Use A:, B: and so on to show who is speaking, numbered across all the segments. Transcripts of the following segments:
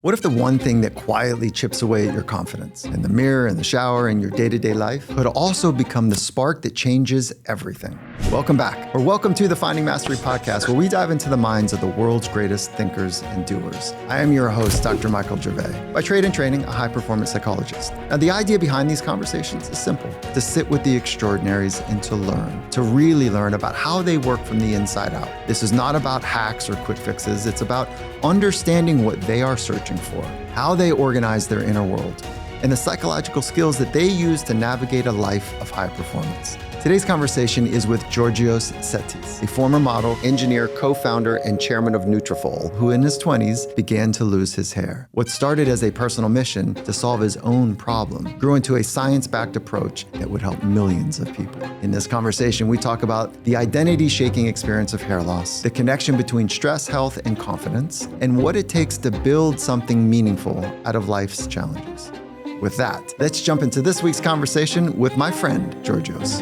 A: What if the one thing that quietly chips away at your confidence in the mirror, in the shower, in your day-to-day life could also become the spark that changes everything? Welcome back, or welcome to the Finding Mastery podcast, where we dive into the minds of the world's greatest thinkers and doers. I am your host, Dr. Michael Gervais, by trade and training, a high-performance psychologist. Now, the idea behind these conversations is simple: to sit with the extraordinaries and to learn, to really learn about how they work from the inside out. This is not about hacks or quick fixes. It's about understanding what they are searching for, how they organize their inner world, and the psychological skills that they use to navigate a life of high performance. Today's conversation is with Giorgos Tsetis, a former model, engineer, co-founder, and chairman of Nutrafol, who in his 20s began to lose his hair. What started as a personal mission to solve his own problem grew into a science-backed approach that would help millions of people. In this conversation, we talk about the identity-shaking experience of hair loss, the connection between stress, health, and confidence, and what it takes to build something meaningful out of life's challenges. With that, let's jump into this week's conversation with my friend, Giorgos.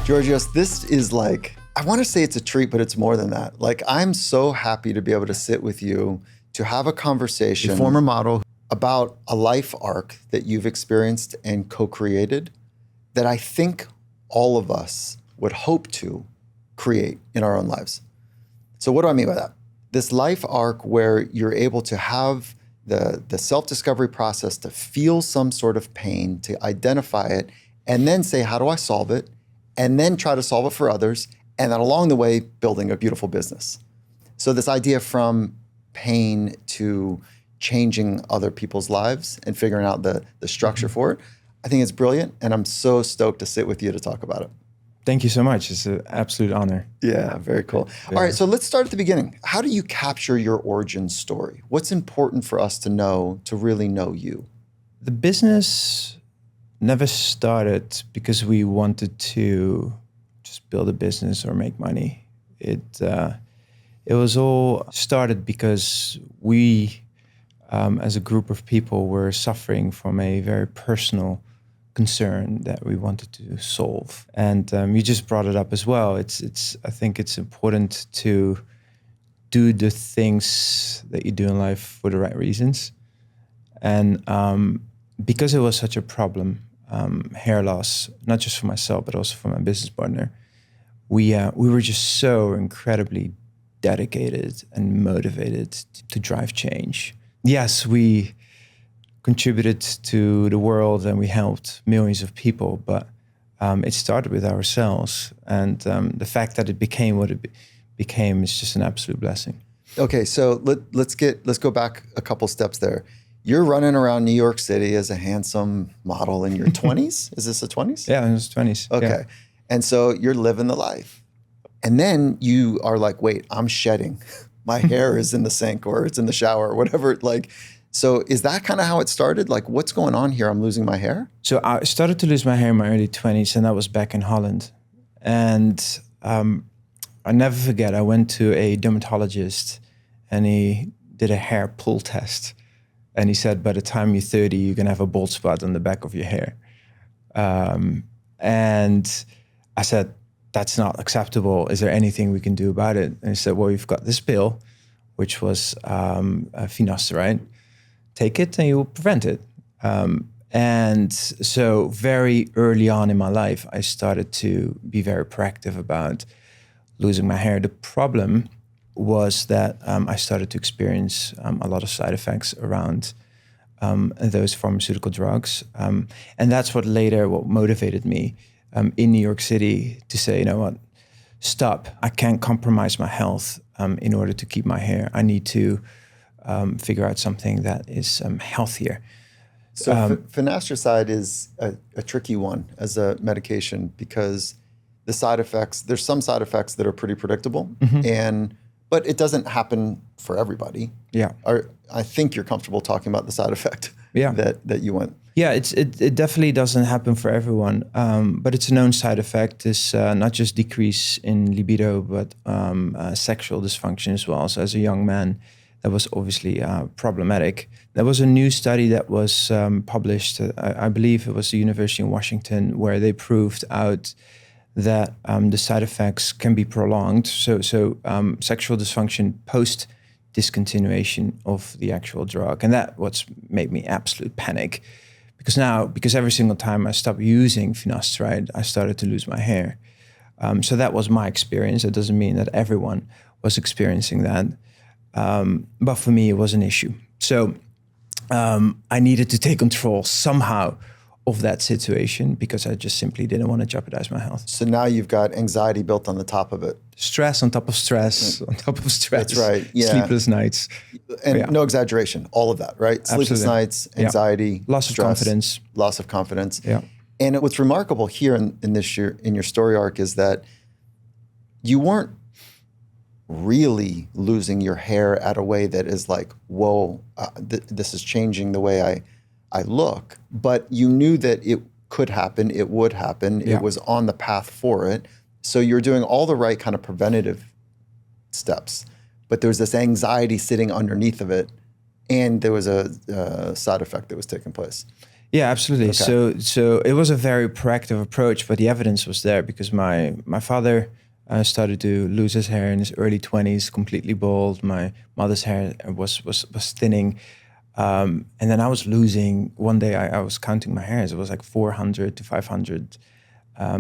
A: Giorgos, this is like, I want to say it's a treat, but it's more than that. Like, I'm so happy to be able to sit with you, to have a conversation, a former model, about a life arc that you've experienced and co-created that I think all of us would hope to create in our own lives. So what do I mean by that? This life arc where you're able to have the self-discovery process, to feel some sort of pain, to identify it, and then say, how do I solve it? And then try to solve it for others. And then along the way, building a beautiful business. So this idea from pain to changing other people's lives and figuring out the structure for it, I think it's brilliant. And I'm so stoked to sit with you to talk about it.
B: Thank you so much. It's an absolute honor.
A: Yeah, very cool. Yeah. All right, so let's start at the beginning. How do you capture your origin story? What's important for us to know to really know you?
B: The business never started because we wanted to just build a business or make money. It was all started because we, as a group of people, were suffering from a very personal concern that we wanted to solve. And you just brought it up as well. I think it's important to do the things that you do in life for the right reasons. And because it was such a problem, hair loss, not just for myself, but also for my business partner, we were just so incredibly dedicated and motivated to drive change. Yes, we contributed to the world and we helped millions of people, but it started with ourselves. And the fact that it became what it became is just an absolute blessing.
A: Okay, so let's go back a couple steps there. You're running around New York City as a handsome model in your 20s? Is this the 20s?
B: Yeah, in his 20s.
A: Okay,
B: yeah.
A: And so you're living the life. And then you are like, wait, I'm shedding. My hair is in the sink or it's in the shower or whatever, So is that kind of how it started? Like, what's going on here? I'm losing my hair?
B: So I started to lose my hair in my early 20s, and that was back in Holland. And I never forget, I went to a dermatologist and he did a hair pull test. And he said, by the time you're 30, you're going to have a bald spot on the back of your hair. And I said, that's not acceptable. Is there anything we can do about it? And he said, well, you've got this pill, which was Finasteride. Take it and you will prevent it. And so very early on in my life, I started to be very proactive about losing my hair. The problem was that I started to experience a lot of side effects around those pharmaceutical drugs. And that's what motivated me in New York City to say, you know what, stop. I can't compromise my health in order to keep my hair. I need to figure out something that is healthier.
A: So Finasteride is a tricky one as a medication because the side effects, there's some side effects that are pretty predictable, but it doesn't happen for everybody.
B: Yeah.
A: I think you're comfortable talking about the side effect that you went.
B: Yeah, it definitely doesn't happen for everyone, but it's a known side effect. Is not just decrease in libido, but sexual dysfunction as well. So as a young man, that was obviously problematic. There was a new study that was published, I believe it was the University of Washington, where they proved out that the side effects can be prolonged. So sexual dysfunction post discontinuation of the actual drug. And that what's made me absolute panic. Because every single time I stopped using finasteride, I started to lose my hair. So that was my experience. It doesn't mean that everyone was experiencing that. But for me, it was an issue. So I needed to take control somehow of that situation because I just simply didn't want to jeopardize my health.
A: So now you've got anxiety built on the top of it.
B: Stress on top of stress, on top of stress.
A: That's right. Yeah.
B: Sleepless nights.
A: And no exaggeration, all of that, right? Sleepless nights, anxiety,
B: loss of
A: stress,
B: confidence.
A: Loss of confidence.
B: Yeah.
A: And what's remarkable here in your story arc is that you weren't really losing your hair at a way that is like, whoa, this is changing the way I look. But you knew that it could happen, it would happen, it was on the path for it. So you're doing all the right kind of preventative steps. But there was this anxiety sitting underneath of it, and there was a side effect that was taking place.
B: Yeah, absolutely.
A: Okay.
B: So it was a very proactive approach, but the evidence was there because my father started to lose his hair in his early 20s, completely bald. My mother's hair was thinning. And then I was losing, one day I was counting my hairs. It was like 400 to 500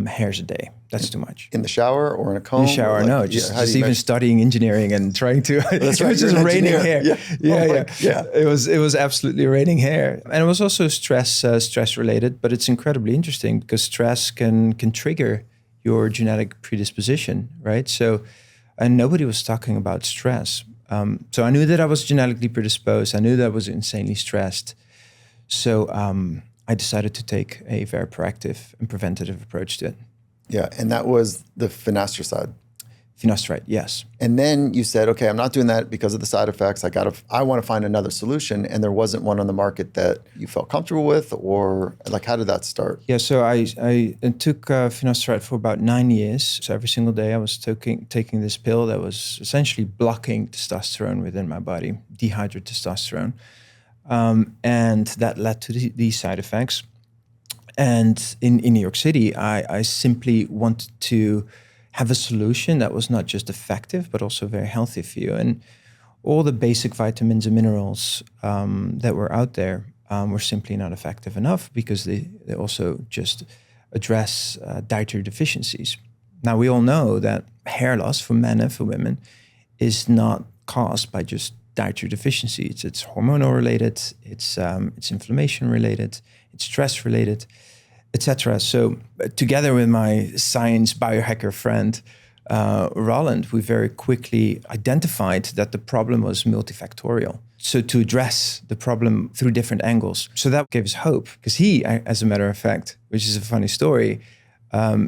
B: hairs a day. That's too much.
A: In the shower or in a comb?
B: In the shower, no. Just even studying engineering and trying to,
A: That's right,
B: it was just raining hair.
A: Yeah.
B: It was absolutely raining hair. And it was also stress related, but it's incredibly interesting because stress can trigger your genetic predisposition, right? So, and nobody was talking about stress. So I knew that I was genetically predisposed. I knew that I was insanely stressed. So I decided to take a very proactive and preventative approach to it.
A: Yeah, and that was the finasteride.
B: Finasteride, yes.
A: And then you said, okay, I'm not doing that because of the side effects. I want to find another solution, and there wasn't one on the market that you felt comfortable with, or like, how did that start?
B: Yeah, so I took finasteride for about 9 years. So every single day I was taking this pill that was essentially blocking testosterone within my body, dehydrated testosterone. And that led to these side effects. And in New York City, I simply wanted to have a solution that was not just effective, but also very healthy for you. And all the basic vitamins and minerals that were out there were simply not effective enough because they also just address dietary deficiencies. Now, we all know that hair loss for men and for women is not caused by just dietary deficiencies. It's hormonal related, it's inflammation related, it's stress related, etc. So together with my science biohacker friend, Roland, we very quickly identified that the problem was multifactorial. So to address the problem through different angles. So that gave us hope because he, as a matter of fact, which is a funny story,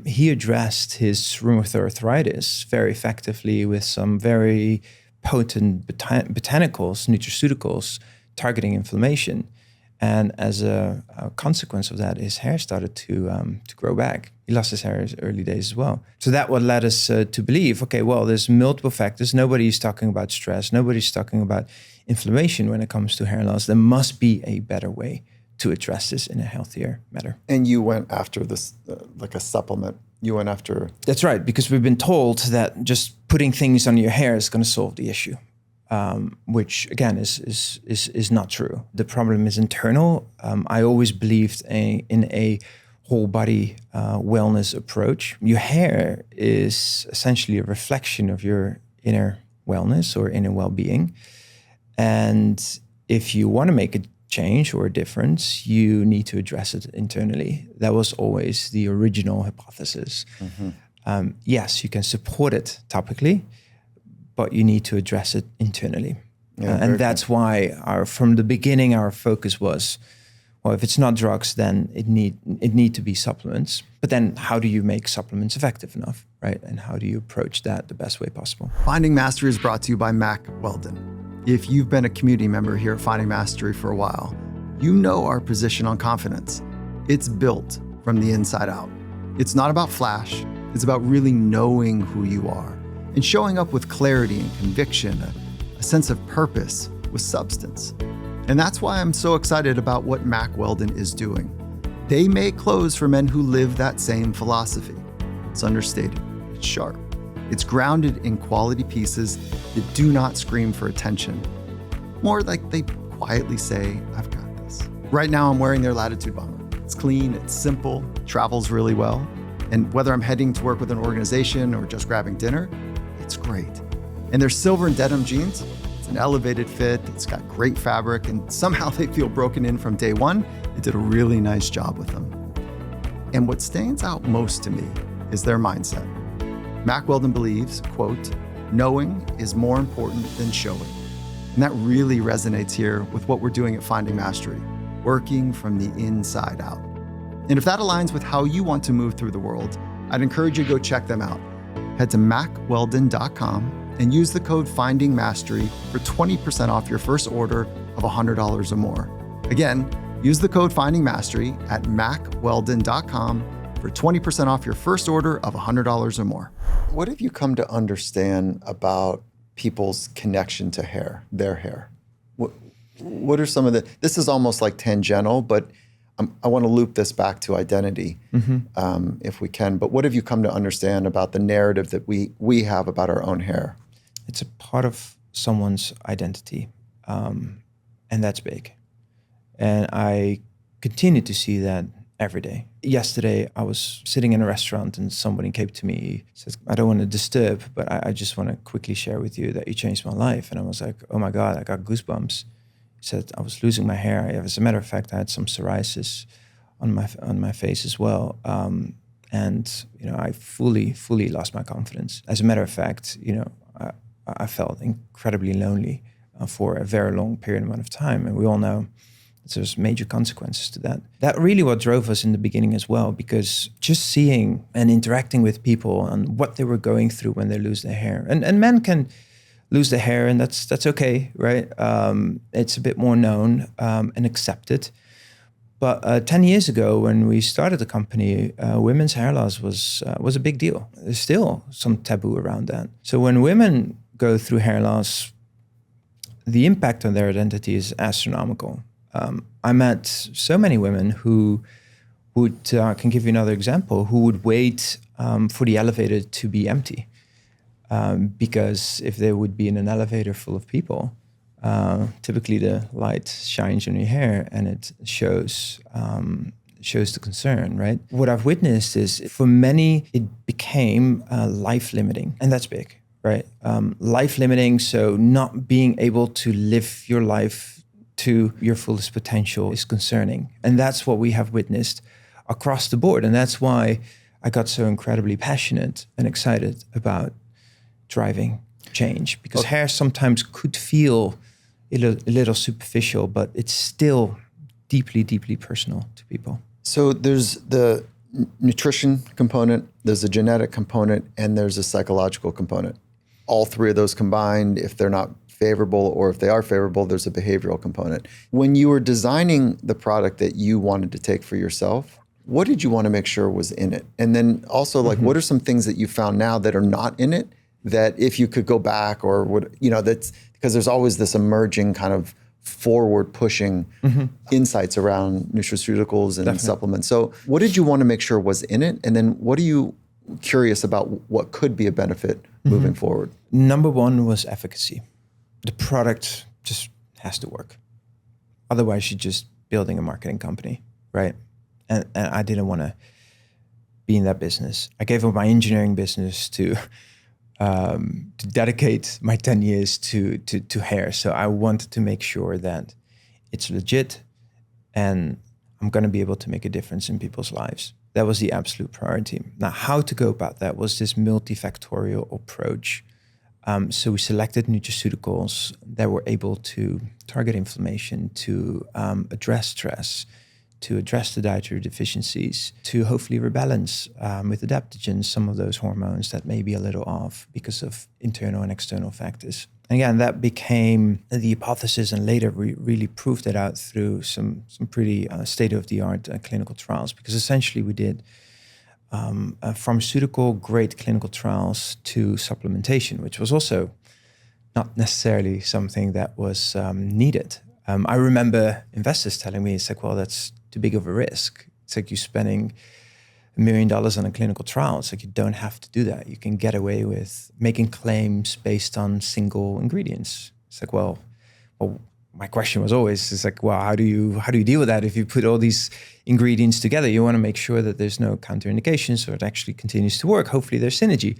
B: he addressed his rheumatoid arthritis very effectively with some very potent botanicals, nutraceuticals, targeting inflammation. And as a consequence of that, his hair started to grow back. He lost his hair in his early days as well. So that what led us to believe, okay, well, there's multiple factors. Nobody's talking about stress. Nobody's talking about inflammation when it comes to hair loss. There must be a better way to address this in a healthier manner.
A: And you went after this, like a supplement. You went after...
B: That's right, because we've been told that just putting things on your hair is going to solve the issue. Which again is not true. The problem is internal. I always believed in a whole body wellness approach. Your hair is essentially a reflection of your inner wellness or inner well-being. And if you want to make a change or a difference, you need to address it internally. That was always the original hypothesis. Mm-hmm. Yes, you can support it topically, but you need to address it internally. Yeah, and that's why from the beginning, our focus was, well, if it's not drugs, then it need to be supplements. But then how do you make supplements effective enough, right? And how do you approach that the best way possible?
A: Finding Mastery is brought to you by Mac Weldon. If you've been a community member here at Finding Mastery for a while, you know our position on confidence. It's built from the inside out. It's not about flash. It's about really knowing who you are and showing up with clarity and conviction, a sense of purpose with substance. And that's why I'm so excited about what Mac Weldon is doing. They make clothes for men who live that same philosophy. It's understated. It's sharp. It's grounded in quality pieces that do not scream for attention. More like they quietly say, I've got this. Right now, I'm wearing their Latitude bomber. It's clean, it's simple, travels really well. And whether I'm heading to work with an organization or just grabbing dinner, it's great. And their silver and denim jeans, it's an elevated fit, it's got great fabric, and somehow they feel broken in from day one. They did a really nice job with them. And what stands out most to me is their mindset. Mack Weldon believes, quote, knowing is more important than showing. And that really resonates here with what we're doing at Finding Mastery, working from the inside out. And if that aligns with how you want to move through the world, I'd encourage you to go check them out. Head to mackweldon.com and use the code Finding Mastery for 20% off your first order of $100 or more. Again, use the code Finding Mastery at mackweldon.com for 20% off your first order of $100 or more. What have you come to understand about people's connection to hair, their hair? What are some of the, this is almost like tangential, but I want to loop this back to identity, if we can. But what have you come to understand about the narrative that we have about our own hair?
B: It's a part of someone's identity, and that's big. And I continue to see that every day. Yesterday, I was sitting in a restaurant and somebody came to me, says, I don't want to disturb, but I just want to quickly share with you that you changed my life. And I was like, oh my God, I got goosebumps. He said, I was losing my hair. As a matter of fact, I had some psoriasis on my face as well. And, I fully lost my confidence. As a matter of fact, I felt incredibly lonely for a very long period amount of time. And we all know there's major consequences to that. That really what drove us in the beginning as well, because just seeing and interacting with people and what they were going through when they lose their hair. And men can lose their hair, and that's okay, right? It's a bit more known and accepted. But 10 years ago, when we started the company, women's hair loss was a big deal. There's still some taboo around that. So when women go through hair loss, the impact on their identity is astronomical. I met so many women who would, can give you another example, who would wait for the elevator to be empty. Because if they would be in an elevator full of people, typically the light shines on your hair and it shows the concern, right? What I've witnessed is for many, it became life-limiting, and that's big, right? Life-limiting, so not being able to live your life to your fullest potential is concerning. And that's what we have witnessed across the board. And that's why I got so incredibly passionate and excited about driving change, because hair sometimes could feel a little superficial, but it's still deeply, deeply personal to people.
A: So there's the nutrition component, there's a genetic component, and there's a psychological component. All three of those combined, if they're not favorable, or if they are favorable, there's a behavioral component. When you were designing the product that you wanted to take for yourself, what did you want to make sure was in it? And then also, like, what are some things that you found now that are not in it, that if you could go back, or would, that's because there's always this emerging kind of forward pushing insights around nutraceuticals and supplements. So what did you want to make sure was in it? And then what are you curious about what could be a benefit moving forward?
B: Number one was efficacy. The product just has to work. Otherwise, you're just building a marketing company, right? And I didn't want to be in that business. I gave up my engineering business to dedicate my 10 years to hair. So I wanted to make sure that it's legit and I'm going to be able to make a difference in people's lives. That was the absolute priority. Now, how to go about that was this multifactorial approach. So we selected nutraceuticals that were able to target inflammation, to address stress, to address the dietary deficiencies, to hopefully rebalance with adaptogens some of those hormones that may be a little off because of internal and external factors. And again, that became the hypothesis, and later we really proved it out through some pretty state-of-the-art clinical trials, because essentially we did pharmaceutical-grade clinical trials to supplementation, which was also not necessarily something that was needed. I remember investors telling me, it's like, well, that's too big of a risk. It's like you're spending $1 million on a clinical trial. It's like, you don't have to do that. You can get away with making claims based on single ingredients. It's like, well, my question was always, it's like, well, how do you deal with that? If you put all these ingredients together, you want to make sure that there's no counterindications, or it actually continues to work. Hopefully there's synergy.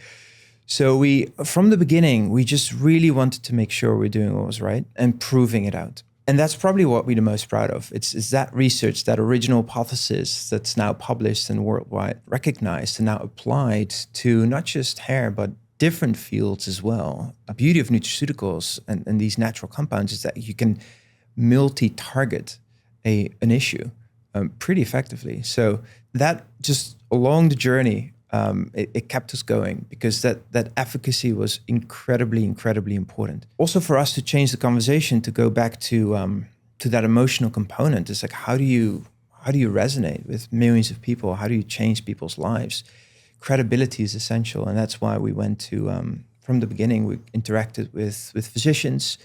B: So from the beginning, we just really wanted to make sure we're doing what was right and proving it out. And that's probably what we're the most proud of. It's that research, that original hypothesis that's now published and worldwide recognized and now applied to not just hair, but different fields as well. The beauty of nutraceuticals and these natural compounds is that you can multi-target an issue pretty effectively. So that just along the journey, it kept us going, because that efficacy was incredibly, incredibly important. Also for us to change the conversation, to go back to that emotional component. It's like, how do you resonate with millions of people? How do you change people's lives? Credibility is essential, and that's why we went to from the beginning. We interacted with physicians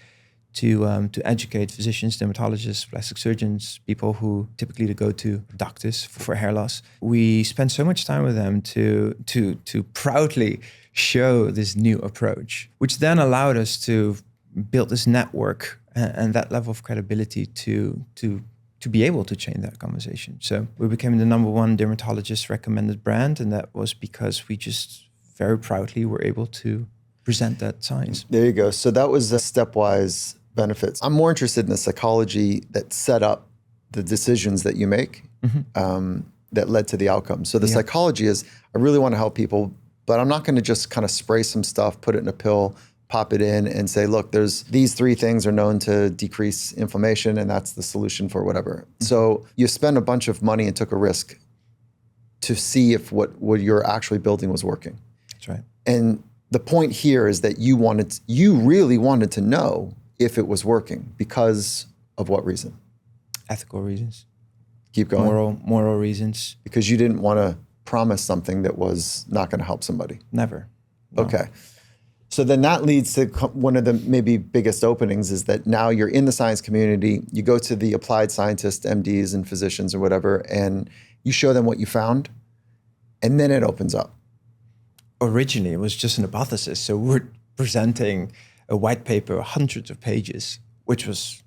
B: to educate physicians, dermatologists, plastic surgeons, people who typically go to doctors for hair loss. We spent so much time with them to proudly show this new approach, which then allowed us to build this network and that level of credibility to be able to change that conversation. So we became the #1 dermatologist recommended brand, and that was because we just very proudly were able to present that science.
A: There you go. So that was the stepwise benefits. I'm more interested in the psychology that set up the decisions that you make, that led to the outcome. So the psychology is, I really want to help people, but I'm not going to just kind of spray some stuff, put it in a pill, pop it in and say, look, there's these 3 things are known to decrease inflammation, and that's the solution for whatever. So you spend a bunch of money and took a risk to see if what you're actually building was working.
B: That's right.
A: And the point here is that you really wanted to know if it was working. Because of what reason?
B: Ethical reasons.
A: Keep going.
B: Moral reasons.
A: Because you didn't want to promise something that was not going to help somebody.
B: Never. No.
A: Okay. So then that leads to one of the maybe biggest openings, is that now you're in the science community, you go to the applied scientists, MDs and physicians or whatever, and you show them what you found, and then it opens up.
B: Originally, it was just an hypothesis. So we're presenting a white paper, hundreds of pages, which was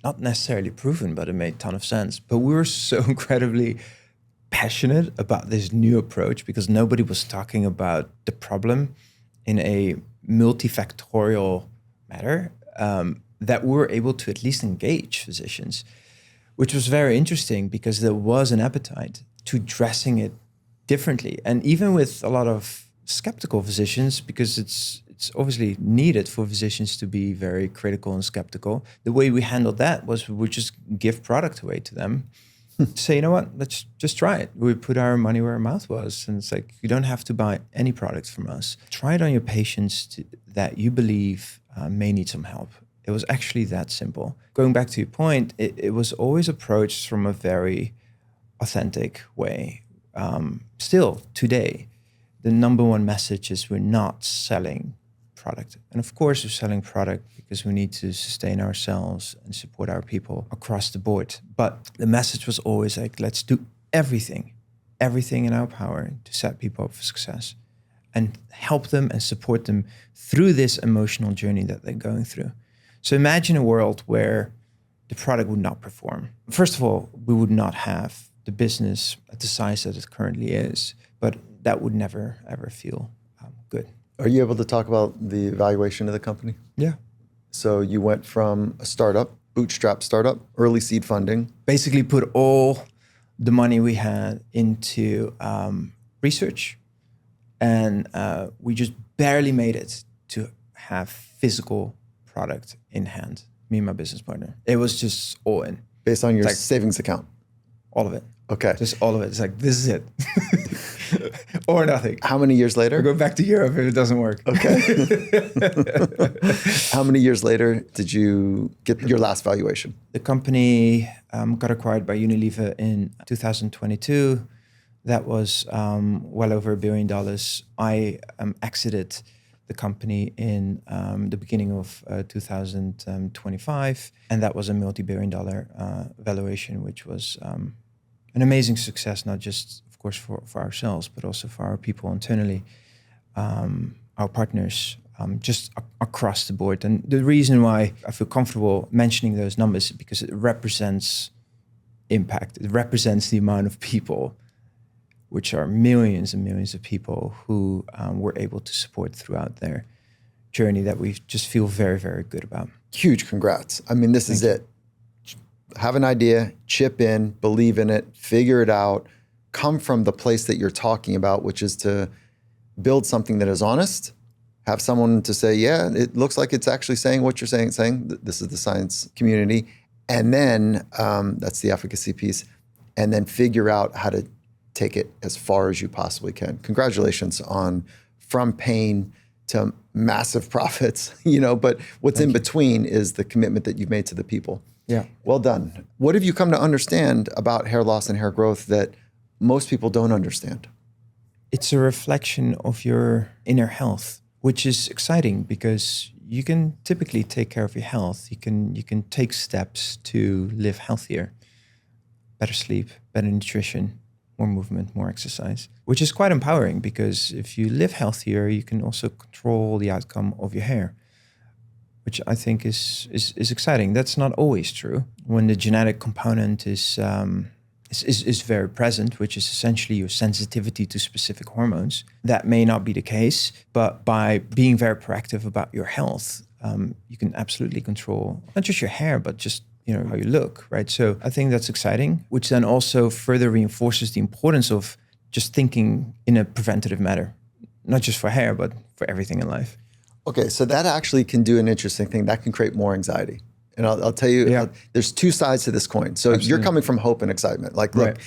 B: not necessarily proven, but it made a ton of sense. But we were so incredibly passionate about this new approach, because nobody was talking about the problem in a multifactorial matter, that we were able to at least engage physicians, which was very interesting, because there was an appetite to dressing it differently. And even with a lot of skeptical physicians, because it's obviously needed for physicians to be very critical and skeptical. The way we handled that was we would just give product away to them. Say, you know what, let's just try it. We put our money where our mouth was. And it's like, you don't have to buy any products from us. Try it on your patients that you believe may need some help. It was actually that simple. Going back to your point, it was always approached from a very authentic way. Still, today, the #1 message is we're not selling product. And of course, we're selling product because we need to sustain ourselves and support our people across the board. But the message was always like, let's do everything in our power to set people up for success and help them and support them through this emotional journey that they're going through. So imagine a world where the product would not perform. First of all, we would not have the business at the size that it currently is, but that would never, ever feel good.
A: Are you able to talk about the valuation of the company?
B: Yeah.
A: So you went from a startup, bootstrap startup, early seed funding.
B: Basically put all the money we had into research, and we just barely made it to have physical product in hand, me and my business partner. It was just all in.
A: Based on your savings account?
B: All of it.
A: Okay.
B: Just all of it. It's like, this is it. Or nothing.
A: How many years later?
B: We'll go back to Europe if it doesn't work.
A: Okay. How many years later did you get your last valuation?
B: The company got acquired by Unilever in 2022. That was well over $1 billion. I exited the company in the beginning of 2025. And that was a multi-billion-dollar valuation, which was an amazing success, not just, of course, for ourselves, but also for our people internally, our partners, just across the board. And the reason why I feel comfortable mentioning those numbers is because it represents impact. It represents the amount of people, which are millions and millions of people who we're able to support throughout their journey, that we just feel very, very good about.
A: Huge congrats. I mean, this is it. Have an idea, chip in, believe in it, figure it out, come from the place that you're talking about, which is to build something that is honest, have someone to say, yeah, it looks like it's actually saying what you're saying. This is the science community. And then that's the efficacy piece. And then figure out how to take it as far as you possibly can. Congratulations on from pain to massive profits, but what's in between is the commitment that you've made to the people.
B: Yeah.
A: Well done. What have you come to understand about hair loss and hair growth that most people don't understand?
B: It's a reflection of your inner health, which is exciting because you can typically take care of your health. You can take steps to live healthier, better sleep, better nutrition, more movement, more exercise, which is quite empowering because if you live healthier, you can also control the outcome of your hair, which I think is exciting. That's not always true. When the genetic component is very present, which is essentially your sensitivity to specific hormones, that may not be the case. But by being very proactive about your health, you can absolutely control not just your hair, but just how you look, right? So I think that's exciting, which then also further reinforces the importance of just thinking in a preventative manner, not just for hair, but for everything in life.
A: Okay, so that actually can do an interesting thing. That can create more anxiety. And I'll tell you, there's two sides to this coin. So You're coming from hope and excitement. Like, look,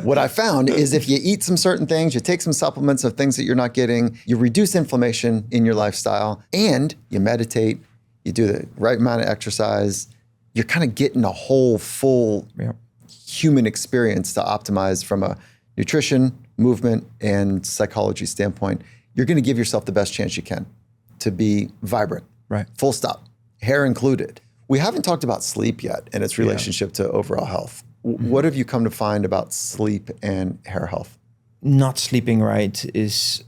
A: what I found is if you eat some certain things, you take some supplements of things that you're not getting, you reduce inflammation in your lifestyle, and you meditate, you do the right amount of exercise, you're kind of getting a whole full human experience to optimize from a nutrition, movement, and psychology standpoint. You're going to give yourself the best chance you can to be vibrant.
B: Right.
A: Full stop. Hair included. We haven't talked about sleep yet and its relationship to overall health. What have you come to find about sleep and hair health?
B: Not sleeping right is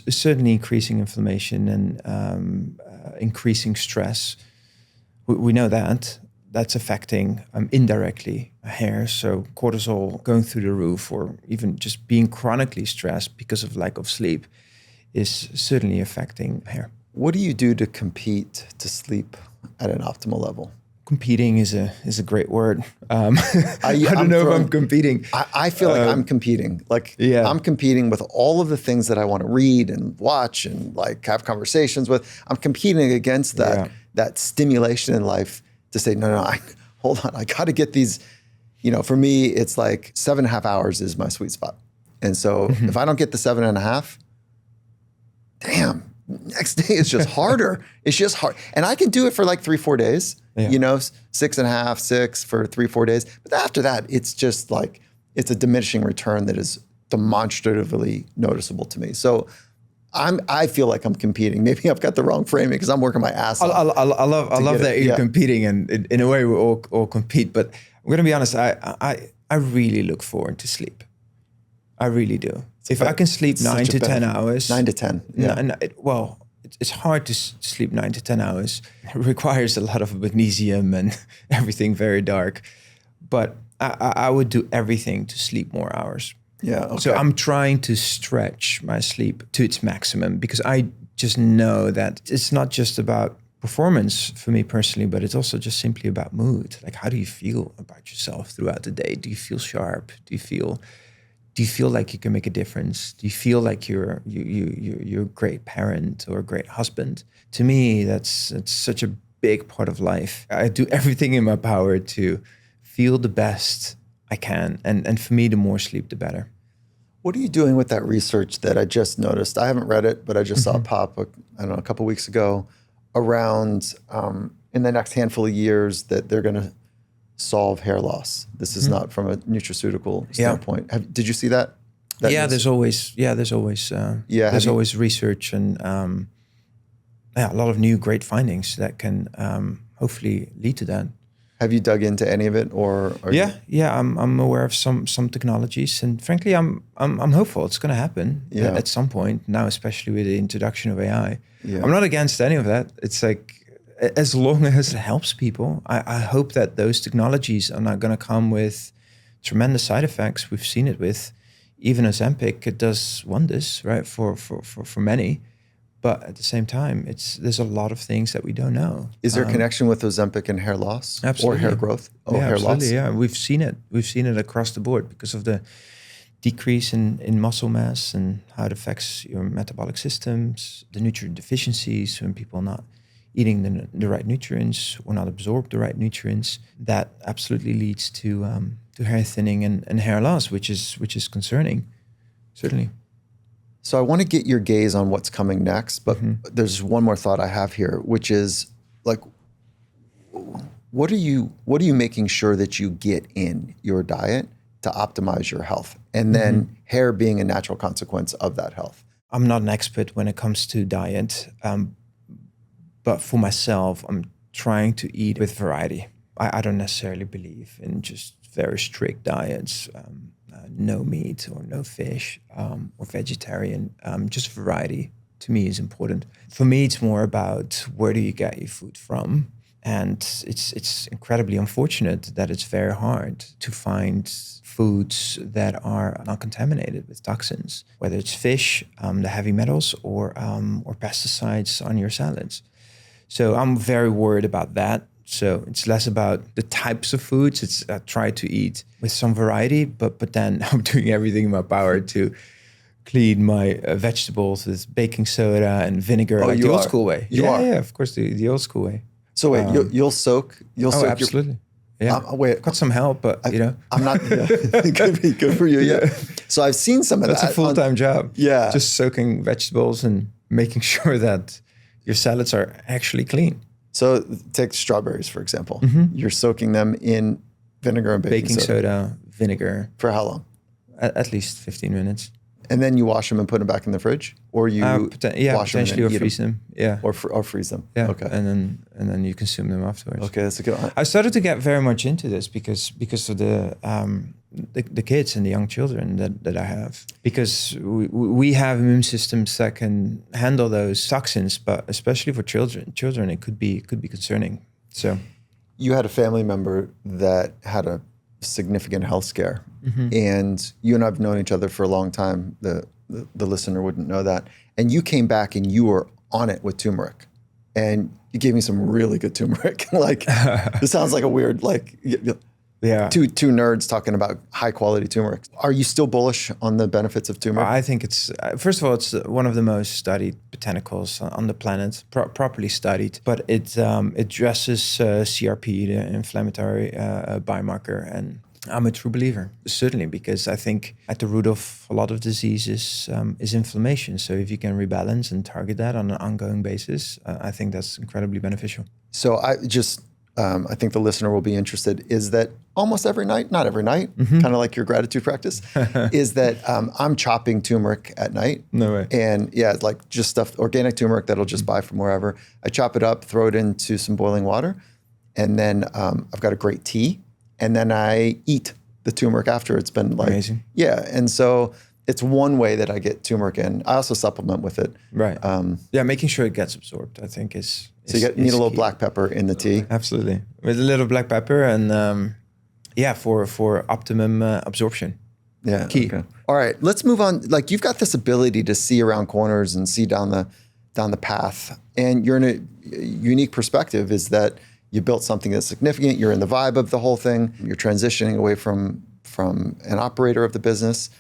B: certainly increasing inflammation and increasing stress. We know that. That's affecting indirectly hair. So cortisol going through the roof, or even just being chronically stressed because of lack of sleep, is certainly affecting hair.
A: What do you do to compete to sleep at an optimal level?
B: Competing is a great word. I don't know if I'm competing.
A: I feel like I'm competing. I'm competing with all of the things that I want to read and watch and have conversations with. I'm competing against that stimulation in life to say, no, hold on. I got to get these, for me, it's like 7.5 hours is my sweet spot. And so if I don't get the 7.5, damn, next day is just harder. It's just hard. And I can do it for 3-4 days, 6.5, 6 for 3-4 days. But after that, it's just it's a diminishing return that is demonstratively noticeable to me. So I feel like I'm competing. Maybe I've got the wrong framing because I'm working my ass off.
B: I love that you're competing, and in a way we all compete. But I'm going to be honest, I really look forward to sleep. I really do. If I can sleep 9 to 10 hours.
A: 9 to 10, yeah.
B: It's hard to sleep 9 to 10 hours. It requires a lot of magnesium and everything very dark. But I would do everything to sleep more hours.
A: Yeah. Okay.
B: So I'm trying to stretch my sleep to its maximum because I just know that it's not just about performance for me personally, but it's also just simply about mood. How do you feel about yourself throughout the day? Do you feel sharp? Do you feel like you can make a difference? Do you feel like you're a great parent or a great husband? To me, that's such a big part of life. I do everything in my power to feel the best I can. And for me, the more sleep, the better.
A: What are you doing with that research that I just noticed? I haven't read it, but I just saw it pop, a couple of weeks ago, around in the next handful of years that they're going to solve hair loss. This is not from a nutraceutical standpoint. Did you see that?
B: There's always research and a lot of new great findings that can hopefully lead to that.
A: Have you dug into any of it, or
B: I'm aware of some technologies, and frankly, I'm hopeful it's going to happen at some point. Now, especially with the introduction of AI, I'm not against any of that. It's like, as long as it helps people, I hope that those technologies are not going to come with tremendous side effects. We've seen it with even Ozempic. It does wonders, right, for many. But at the same time, there's a lot of things that we don't know.
A: Is there a connection with Ozempic and hair loss?
B: Absolutely.
A: Or hair growth?
B: Hair
A: absolutely,
B: loss? Yeah, we've seen it. We've seen it across the board because of the decrease in muscle mass and how it affects your metabolic systems, the nutrient deficiencies when people are not eating the right nutrients or not absorb the right nutrients. That absolutely leads to hair thinning and hair loss, which is concerning, certainly.
A: So I want to get your gaze on what's coming next, but there's one more thought I have here, which is like, what are you making sure that you get in your diet to optimize your health? And then hair being a natural consequence of that health.
B: I'm not an expert when it comes to diet, but for myself, I'm trying to eat with variety. I don't necessarily believe in just very strict diets. No meat or no fish or vegetarian. Just variety to me is important. For me, it's more about where do you get your food from? And it's incredibly unfortunate that it's very hard to find foods that are not contaminated with toxins, whether it's fish, the heavy metals, or pesticides on your salads. So I'm very worried about that. So it's less about the types of foods. It's I try to eat with some variety, but then I'm doing everything in my power to clean my vegetables with baking soda and vinegar, like the old school way. Yeah, of course, the old school way.
A: So wait, you'll soak?
B: Absolutely. Wait, I've got some help, but
A: I'm not. Good for you. Yeah. So I've seen some of
B: That's a full-time job.
A: Yeah.
B: Just soaking vegetables and making sure that your salads are actually clean.
A: So take strawberries, for example. You're soaking them in vinegar and baking
B: soda, vinegar.
A: For how long?
B: At least 15 minutes.
A: And then you wash them and put them back in the fridge? Or you wash them and
B: or freeze them. Yeah.
A: Or freeze them.
B: Yeah.
A: Okay.
B: And then you consume them afterwards.
A: Okay, that's a good one.
B: I started to get very much into this because of the kids and the young children that I have. Because we have immune systems that can handle those toxins, but especially for children it could be concerning. So
A: you had a family member that had a significant health scare, and you and I've known each other for a long time. The listener wouldn't know that. And you came back and you were on it with turmeric, and you gave me some really good turmeric. Like, this sounds like a weird, like, two nerds talking about high quality turmeric. Are you still bullish on the benefits of turmeric?
B: I think it's, first of all, it's one of the most studied botanicals on the planet, properly studied, but it addresses CRP, the inflammatory biomarker, and I'm a true believer, certainly, because I think at the root of a lot of diseases is inflammation. So if you can rebalance and target that on an ongoing basis, I think that's incredibly beneficial.
A: So I think the listener will be interested, is that almost every night, not every night, kind of like your gratitude practice, is that I'm chopping turmeric at night.
B: No way.
A: And it's like just stuff, organic turmeric that I'll just buy from wherever. I chop it up, throw it into some boiling water, and then I've got a great tea, and then I eat the turmeric after it's been like,
B: amazing.
A: Yeah, and so it's one way that I get turmeric in. I also supplement with it.
B: Right. Making sure it gets absorbed, I think is
A: so you need a little
B: key.
A: Black pepper in the tea.
B: Absolutely, with a little black pepper, and for optimum absorption.
A: Yeah,
B: key.
A: Okay. All right, let's move on. Like, you've got this ability to see around corners and see down the path, and you're in a unique perspective. Is that you built something that's significant? You're in the vibe of the whole thing. You're transitioning away from an operator of the business.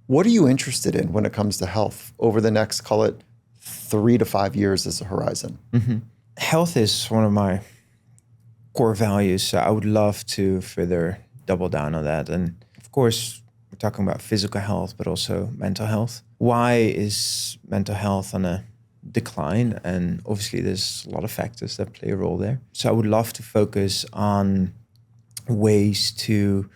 A: What are you interested in when it comes to health over the next, call it 3 to 5 years as a horizon?
B: Health is one of my core values. So I would love to further double down on that. And of course, we're talking about physical health, but also mental health. Why is mental health on a decline? And obviously there's a lot of factors that play a role there. So I would love to focus on ways to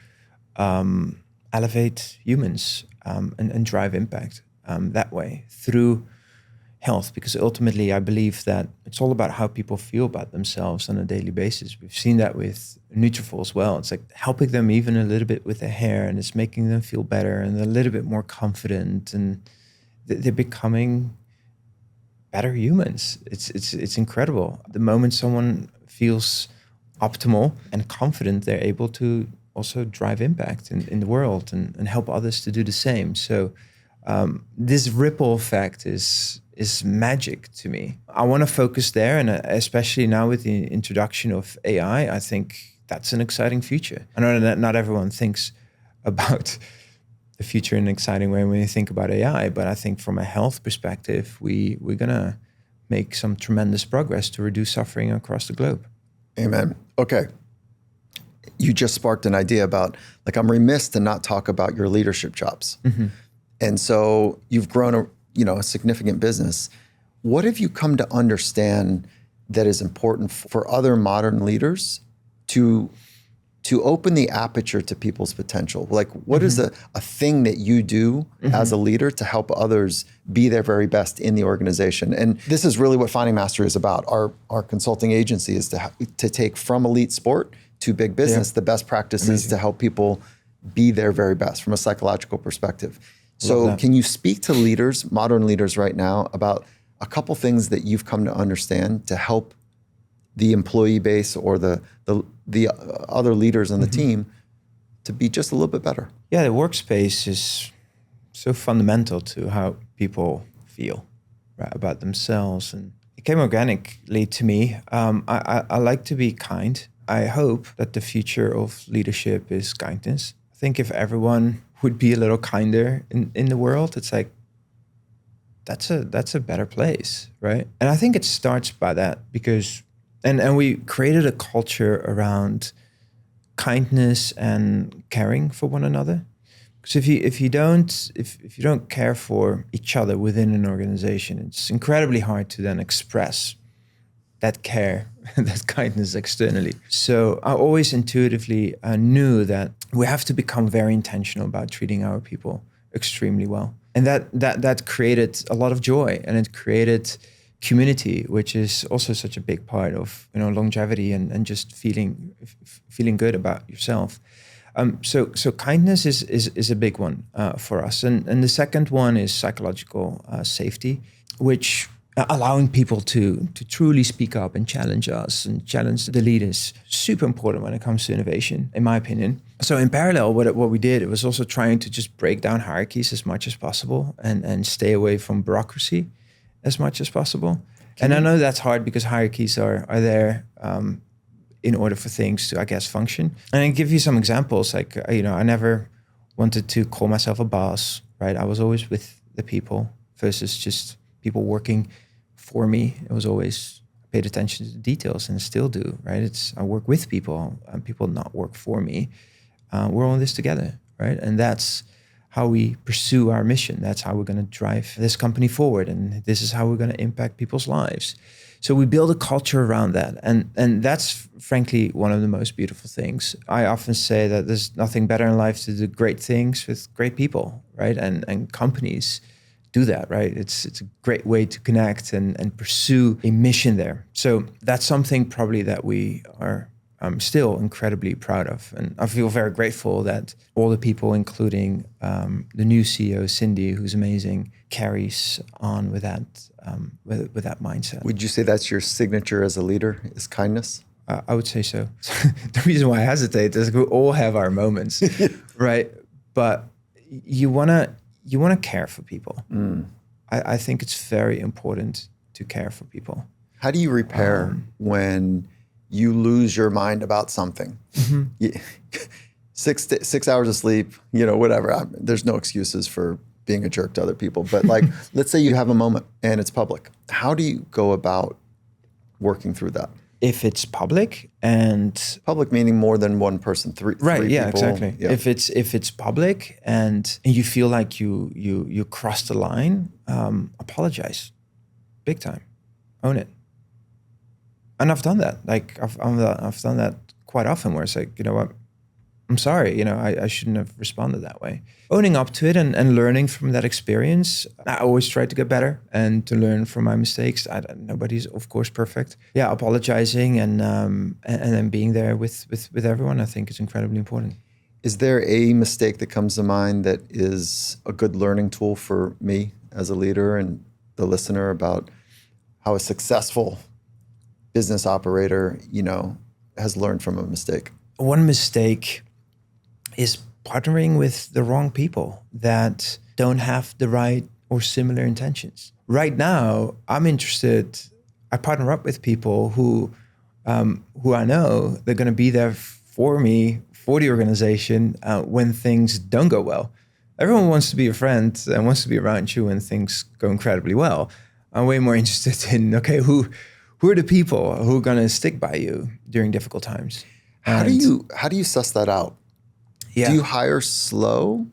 B: elevate humans and drive impact that way through health, because ultimately I believe that it's all about how people feel about themselves on a daily basis. We've seen that with Nutrafol as well. It's like helping them even a little bit with their hair, and it's making them feel better and a little bit more confident, and they're becoming better humans. It's incredible. The moment someone feels optimal and confident, they're able to also drive impact in the world and help others to do the same. So this ripple effect is magic to me. I want to focus there, and especially now with the introduction of AI, I think that's an exciting future. I know that not everyone thinks about the future in an exciting way when you think about AI, but I think from a health perspective, we're gonna make some tremendous progress to reduce suffering across the globe.
A: Amen. Okay. You just sparked an idea about, like, I'm remiss to not talk about your leadership jobs.
B: Mm-hmm.
A: And so you've grown a significant business. What have you come to understand that is important for other modern leaders to open the aperture to people's potential? Like, what is a thing that you do as a leader to help others be their very best in the organization? And this is really what Finding Mastery is about. Our consulting agency is to take from elite sport to big business the best practices to help people be their very best from a psychological perspective. So can you speak to leaders, modern leaders right now, about a couple things that you've come to understand to help the employee base or the other leaders on the team to be just a little bit better?
B: Yeah, the workspace is so fundamental to how people feel, right, about themselves. And it came organically to me. I like to be kind. I hope that the future of leadership is kindness. I think if everyone would be a little kinder in the world, it's like, that's a better place, right? And I think it starts by that, because and we created a culture around kindness and caring for one another. Because if you don't care for each other within an organization, it's incredibly hard to then express that care, that kindness externally. So I always intuitively knew that we have to become very intentional about treating our people extremely well. And that created a lot of joy, and it created community, which is also such a big part of longevity and just feeling good about yourself. So kindness is a big one for us. And the second one is psychological safety, which allowing people to truly speak up and challenge us and challenge the leaders, super important when it comes to innovation, in my opinion. So in parallel, what we did, it was also trying to just break down hierarchies as much as possible and stay away from bureaucracy as much as possible. And I know that's hard because hierarchies are there in order for things to, I guess, function. And I give you some examples. Like, I never wanted to call myself a boss, right? I was always with the people versus just people working for me. It was always paid attention to the details, and still do, right? I work with people, and people not work for me. We're all in this together, right? And that's how we pursue our mission. That's how we're going to drive this company forward, and this is how we're going to impact people's lives. So we build a culture around that, and that's frankly one of the most beautiful things. I often say that there's nothing better in life to do great things with great people, right? And companies do that, right? It's a great way to connect and pursue a mission there. So that's something probably that we are still incredibly proud of. And I feel very grateful that all the people, including the new CEO, Cindy, who's amazing, carries on with that with that mindset.
A: Would you say that's your signature as a leader, is kindness?
B: I would say so. The reason why I hesitate is we all have our moments, right? But you wanna care for people. I think it's very important to care for people.
A: How do you repair when you lose your mind about something? 6 hours of sleep, whatever. There's no excuses for being a jerk to other people. But like, let's say you have a moment and it's public. How do you go about working through that?
B: If it's public, and
A: public meaning more than one person, three
B: right, yeah,
A: people.
B: Exactly. Yeah. If it's public and you feel like you crossed the line, apologize, big time, own it. And I've done that. Like I've done that quite often, where it's like, you know what, I'm I'm sorry, I shouldn't have responded that way. Owning up to it and learning from that experience. I always try to get better and to learn from my mistakes. Nobody's, of course, perfect. Yeah, apologizing and then being there with everyone, I think is incredibly important.
A: Is there a mistake that comes to mind that is a good learning tool for me as a leader and the listener about how a successful business operator, has learned from a mistake?
B: One mistake is partnering with the wrong people that don't have the right or similar intentions. Right now, I partner up with people who I know they're going to be there for me, for the organization, when things don't go well. Everyone wants to be a friend and wants to be around you when things go incredibly well. I'm way more interested in, okay, who are the people who are going to stick by you during difficult times?
A: How do you suss that out?
B: Yeah.
A: Do you hire slow?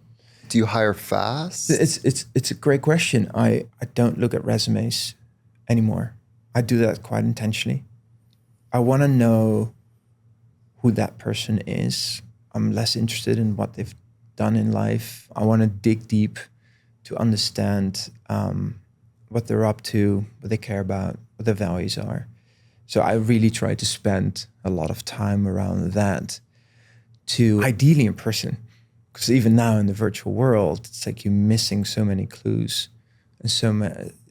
A: Do you hire fast?
B: It's a great question. I don't look at resumes anymore. I do that quite intentionally. I want to know who that person is. I'm less interested in what they've done in life. I want to dig deep to understand what they're up to, what they care about, what their values are. So I really try to spend a lot of time around that, to ideally in person, because even now in the virtual world, it's like you're missing so many clues, and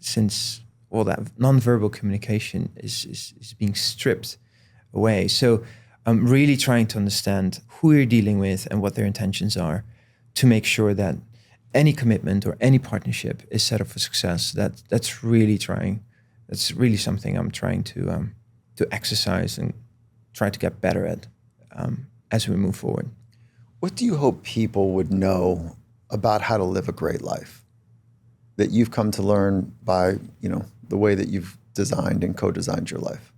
B: since all that nonverbal communication is being stripped away. So I'm really trying to understand who you're dealing with and what their intentions are, to make sure that any commitment or any partnership is set up for success. That's really something I'm trying to exercise and try to get better at as we move forward.
A: What do you hope people would know about how to live a great life that you've come to learn by, the way that you've designed and co-designed your life?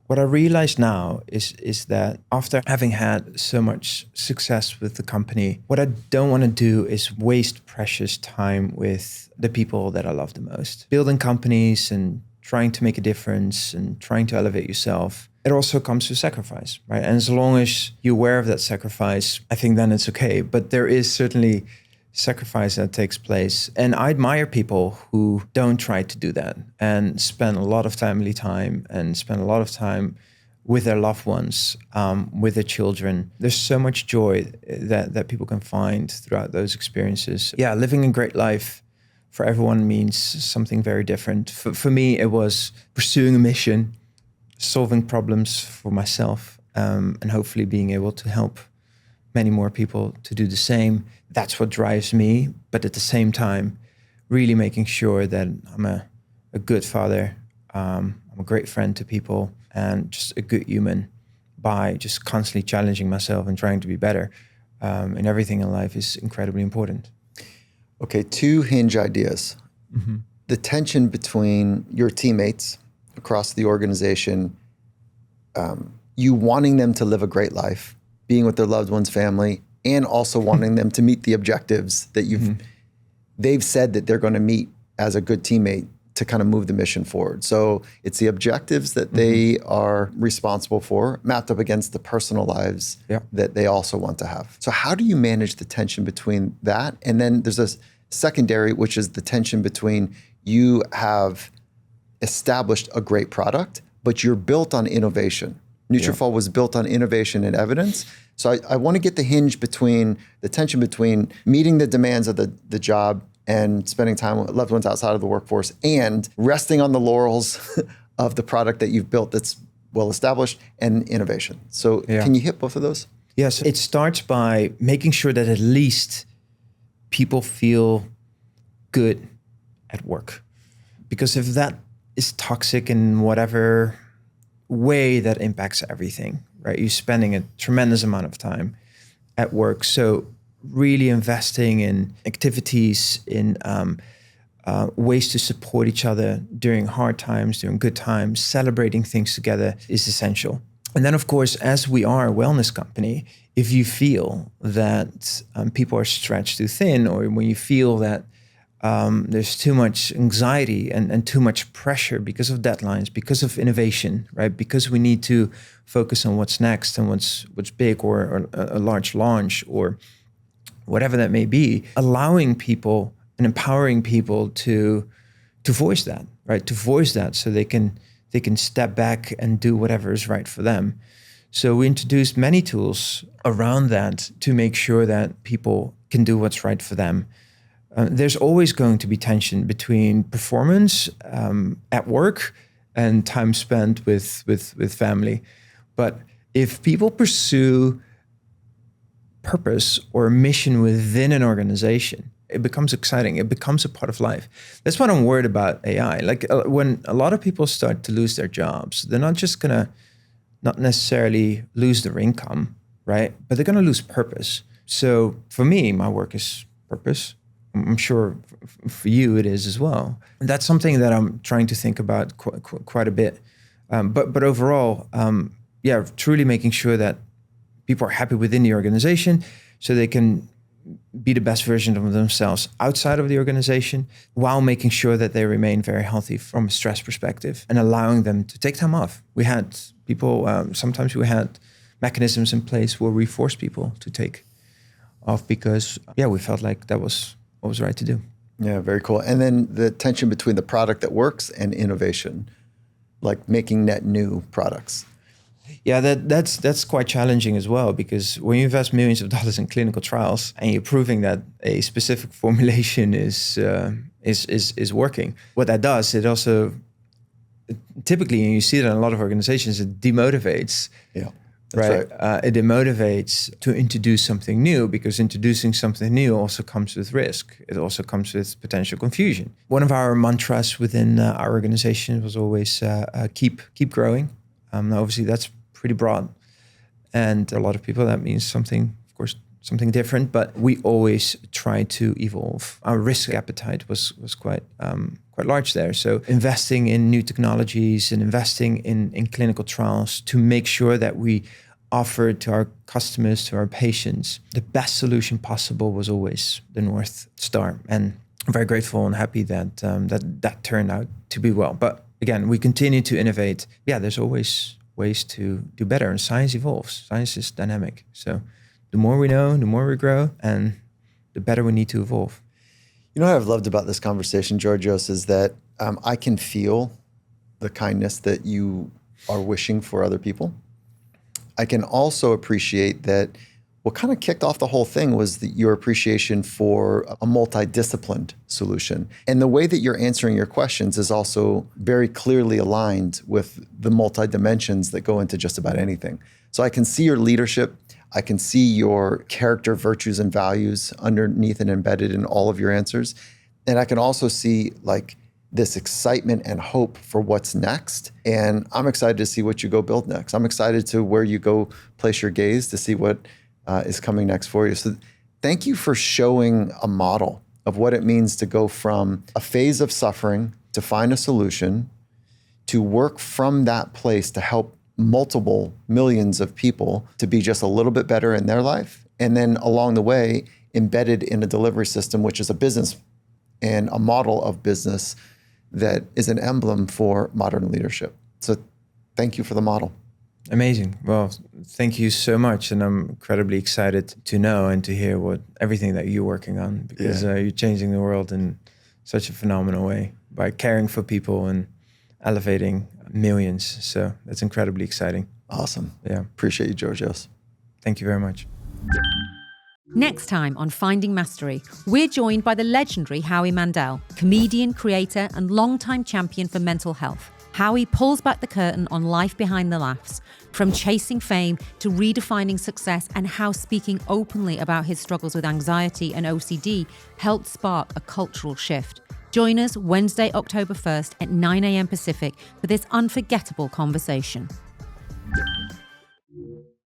B: What I realize now is that after having had so much success with the company, what I don't want to do is waste precious time with the people that I love the most. Building companies and trying to make a difference and trying to elevate yourself, it also comes to sacrifice, right? And as long as you're aware of that sacrifice, I think then it's okay. But there is certainly sacrifice that takes place. And I admire people who don't try to do that and spend a lot of family time and spend a lot of time with their loved ones, with their children. There's so much joy that people can find throughout those experiences. Yeah, living a great life for everyone means something very different. For me, it was pursuing a mission, solving problems for myself, and hopefully being able to help many more people to do the same. That's what drives me. But at the same time, really making sure that I'm a good father, I'm a great friend to people, and just a good human by just constantly challenging myself and trying to be better. And everything in life is incredibly important.
A: Okay, 2 hinge ideas. Mm-hmm. The tension between your teammates across the organization, you wanting them to live a great life, being with their loved ones, family, and also wanting them to meet the objectives that they've said that they're going to meet as a good teammate to kind of move the mission forward. So it's the objectives that they are responsible for, mapped up against the personal lives that they also want to have. So how do you manage the tension between that? And then there's a secondary, which is the tension between you have established a great product, but you're built on innovation. Nutrafol was built on innovation and evidence. So I want to get the tension between meeting the demands of the job and spending time with loved ones outside of the workforce and resting on the laurels of the product that you've built that's well established and innovation. So can you hit both of those?
B: Yes, it starts by making sure that at least people feel good at work. Because if that is toxic in whatever way, that impacts everything, right? You're spending a tremendous amount of time at work. So really investing in activities, in ways to support each other during hard times, during good times, celebrating things together is essential. And then, of course, as we are a wellness company, if you feel that people are stretched too thin, or when you feel that There's too much anxiety and too much pressure because of deadlines, because of innovation, right? Because we need to focus on what's next and what's big or a large launch or whatever that may be. Allowing people and empowering people to voice that, right? To voice that so they can step back and do whatever is right for them. So we introduced many tools around that to make sure that people can do what's right for them. There's always going to be tension between performance at work and time spent with family. But if people pursue purpose or a mission within an organization, it becomes exciting. It becomes a part of life. That's what I'm worried about AI. Like when a lot of people start to lose their jobs, they're not just gonna not necessarily lose their income, right? But they're gonna lose purpose. So for me, my work is purpose. I'm sure for you it is as well. And that's something that I'm trying to think about quite a bit. But overall, truly making sure that people are happy within the organization so they can be the best version of themselves outside of the organization while making sure that they remain very healthy from a stress perspective and allowing them to take time off. We had people, sometimes we had mechanisms in place where we forced people to take off because, we felt like that was what was right to do.
A: Yeah, very cool. And then the tension between the product that works and innovation, like making net new products.
B: Yeah, that's quite challenging as well, because when you invest millions of dollars in clinical trials and you're proving that a specific formulation is working, what that does, it also typically, and you see that in a lot of organizations, it demotivates.
A: Yeah.
B: Right. It demotivates to introduce something new, because introducing something new also comes with risk. It also comes with potential confusion. One of our mantras within our organization was always keep growing. Now, obviously, that's pretty broad, and a lot of people that means something, of course, something different. But we always try to evolve. Our risk appetite was quite large there. So investing in new technologies and investing in clinical trials to make sure that we offer to our customers, to our patients, the best solution possible was always the North Star. And I'm very grateful and happy that that turned out to be well. But again, we continue to innovate. Yeah, there's always ways to do better, and science evolves. Science is dynamic. So the more we know, the more we grow, and the better we need to evolve.
A: You know what I've loved about this conversation, Giorgos, is that I can feel the kindness that you are wishing for other people. I can also appreciate that what kind of kicked off the whole thing was your appreciation for a multidisciplined solution. And the way that you're answering your questions is also very clearly aligned with the multi-dimensions that go into just about anything. So I can see your leadership. I can see your character, virtues, and values underneath and embedded in all of your answers. And I can also see like this excitement and hope for what's next. And I'm excited to see what you go build next. I'm excited to where you go place your gaze to see what is coming next for you. So thank you for showing a model of what it means to go from a phase of suffering to find a solution, to work from that place to help multiple millions of people to be just a little bit better in their life. And then along the way, embedded in a delivery system, which is a business and a model of business that is an emblem for modern leadership. So thank you for the model.
B: Amazing. Well, thank you so much. And I'm incredibly excited to know and to hear everything that you're working on, because you're changing the world in such a phenomenal way by caring for people and elevating millions. So that's incredibly exciting.
A: Awesome.
B: Yeah.
A: Appreciate you, Giorgos.
B: Thank you very much.
C: Next time on Finding Mastery, we're joined by the legendary Howie Mandel, comedian, creator, and longtime champion for mental health. Howie pulls back the curtain on life behind the laughs, from chasing fame to redefining success, and how speaking openly about his struggles with anxiety and OCD helped spark a cultural shift. Join us Wednesday, October 1st at 9 a.m. Pacific for this unforgettable conversation.